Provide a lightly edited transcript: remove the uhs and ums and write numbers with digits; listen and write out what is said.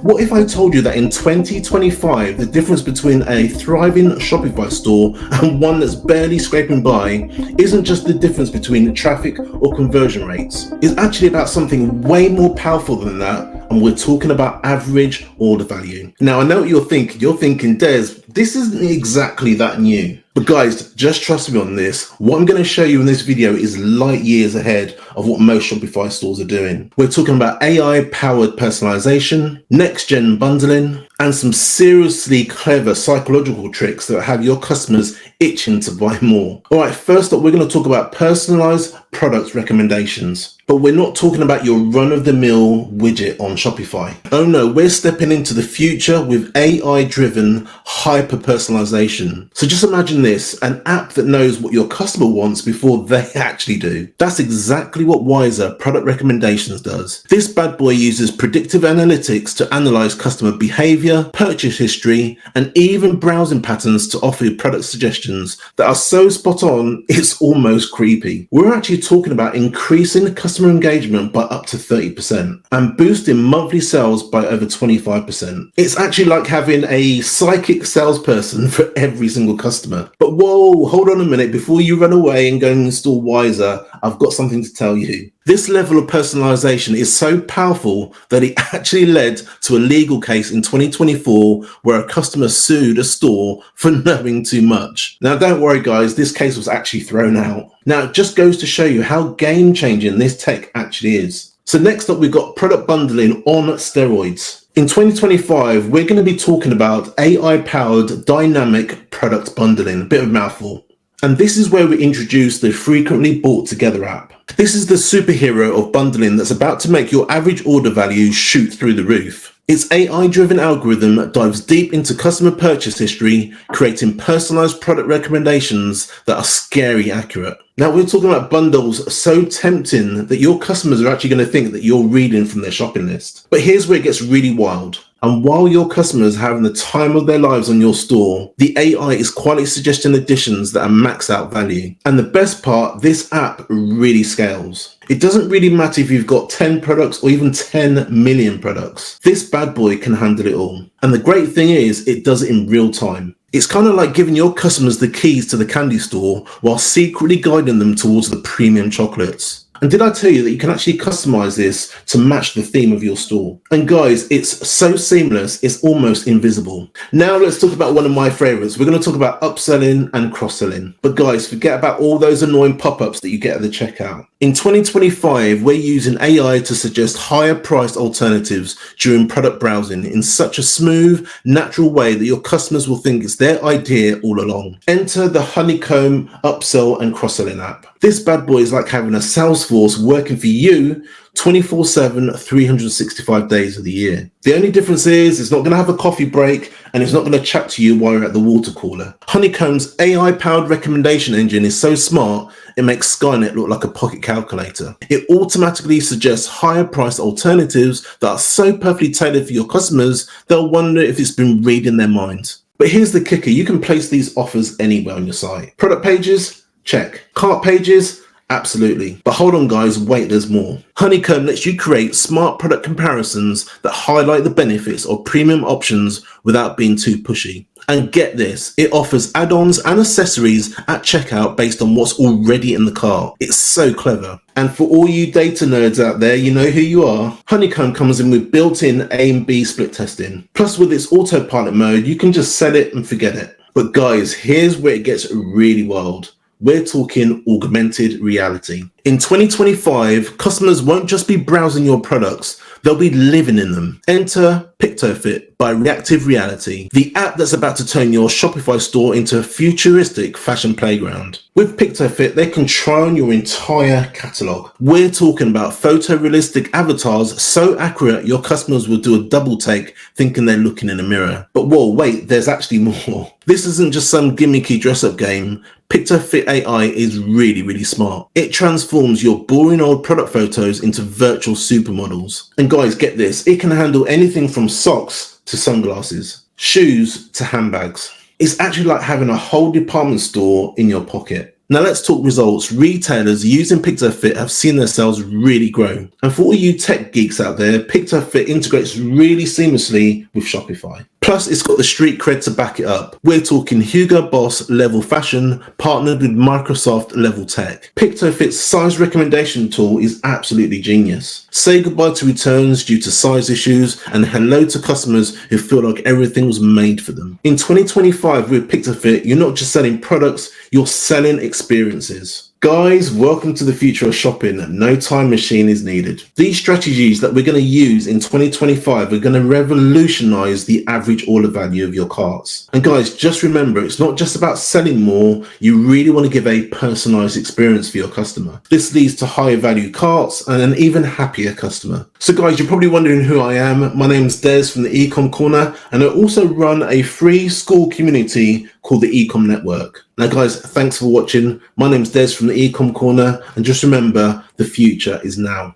What if I told you that in 2025, the difference between a thriving Shopify store and one that's barely scraping by isn't just the difference between traffic or conversion rates? It's actually about something way more powerful than that, and we're talking about average order value. Now, I know what you're thinking. You're thinking, Des, this isn't exactly that new. But guys, just trust me on this. What I'm going to show you in this video is light years ahead of what most Shopify stores are doing. We're talking about AI-powered personalization, next-gen bundling, and some seriously clever psychological tricks that have your customers itching to buy more. All right, first up, we're going to talk about personalized product recommendations. But we're not talking about your run-of-the-mill widget on Shopify. Oh no, we're stepping into the future with AI-driven hyper-personalization. So just imagine this, an app that knows what your customer wants before they actually do. That's exactly what Wisa Product Recommendations does. This bad boy uses predictive analytics to analyze customer behavior, purchase history, and even browsing patterns to offer you product suggestions that are so spot on, it's almost creepy. We're actually talking about increasing customer engagement by up to 30% and boosting monthly sales by over 25%. It's actually like having a psychic salesperson for every single customer. But whoa, hold on a minute. Before you run away and go and install Wisa, I've got something to tell you. This level of personalization is so powerful that it actually led to a legal case in 2024 where a customer sued a store for knowing too much. Now, don't worry, guys, this case was actually thrown out. Now, it just goes to show you how game-changing this tech actually is. So next up, we've got product bundling on steroids. In 2025, we're going to be talking about AI-powered dynamic product bundling, a bit of a mouthful. And this is where we introduce the frequently bought together app. This is the superhero of bundling that's about to make your average order value shoot through the roof. Its AI-driven algorithm dives deep into customer purchase history, creating personalized product recommendations that are scary accurate. Now, we're talking about bundles so tempting that your customers are actually going to think that you're reading from their shopping list. But here's where it gets really wild. And while your customers are having the time of their lives on your store, the AI is quietly suggesting additions that are max out value. And the best part, this app really scales. It doesn't really matter if you've got 10 products or even 10 million products. This bad boy can handle it all. And the great thing is, it does it in real time. It's kind of like giving your customers the keys to the candy store while secretly guiding them towards the premium chocolates. And did I tell you that you can actually customize this to match the theme of your store? And guys, it's so seamless, it's almost invisible. Now let's talk about one of my favorites. We're going to talk about upselling and cross-selling. But guys, forget about all those annoying pop-ups that you get at the checkout. In 2025, we're using AI to suggest higher priced alternatives during product browsing in such a smooth, natural way that your customers will think it's their idea all along. Enter the Honeycomb Upsell and Cross-Selling app. This bad boy is like having a sales force working for you 24/7, 365 days of the year. The only difference is it's not going to have a coffee break and it's not going to chat to you while you're at the water cooler. Honeycomb's AI-powered recommendation engine is so smart, it makes Skynet look like a pocket calculator. It automatically suggests higher priced alternatives that are so perfectly tailored for your customers, they'll wonder if it's been reading their minds. But here's the kicker, you can place these offers anywhere on your site. Product pages? Check. Cart pages? Absolutely. But hold on guys, wait, there's more. Honeycomb lets you create smart product comparisons that highlight the benefits of premium options without being too pushy. And get this, it offers add-ons and accessories at checkout based on what's already in the cart. It's so clever. And for all you data nerds out there, you know who you are. Honeycomb comes in with built-in A and B split testing. Plus with its autopilot mode, you can just set it and forget it. But guys, here's where it gets really wild. We're talking augmented reality. In 2025, customers won't just be browsing your products, they'll be living in them. Enter Picto Fit by Reactive Reality, the app that's about to turn your Shopify store into a futuristic fashion playground. With Picto Fit, they can try on your entire catalog. We're talking about photorealistic avatars so accurate your customers will do a double take thinking they're looking in a mirror. But whoa, wait, there's actually more. This isn't just some gimmicky dress-up game. Picto Fit AI is really smart. It transforms your boring old product photos into virtual supermodels. And guys, get this, it can handle anything from socks to sunglasses, shoes to handbags. It's actually like having a whole department store in your pocket. Now let's talk results. Retailers using Picto Fit have seen their sales really grow. And for all you tech geeks out there, Picto Fit integrates really seamlessly with Shopify. Plus, it's got the street cred to back it up. We're talking Hugo Boss level fashion partnered with Microsoft level tech. Picto Fit's size recommendation tool is absolutely genius. Say goodbye to returns due to size issues and hello to customers who feel like everything was made for them. In 2025 with Picto Fit, you're not just selling products, you're selling experiences. Guys, welcome to the future of shopping. No time machine is needed. These strategies that we're going to use in 2025 are going to revolutionize the average order value of your carts. And guys, just remember, it's not just about selling more. You really want to give a personalized experience for your customer. This leads to higher value carts and an even happier customer. So guys, you're probably wondering who I am. My name's Des from the Ecom Corner, and I also run a free school community called the Ecom Network. Now guys, thanks for watching. My name's Des from the Ecom Corner, and just remember, the future is now.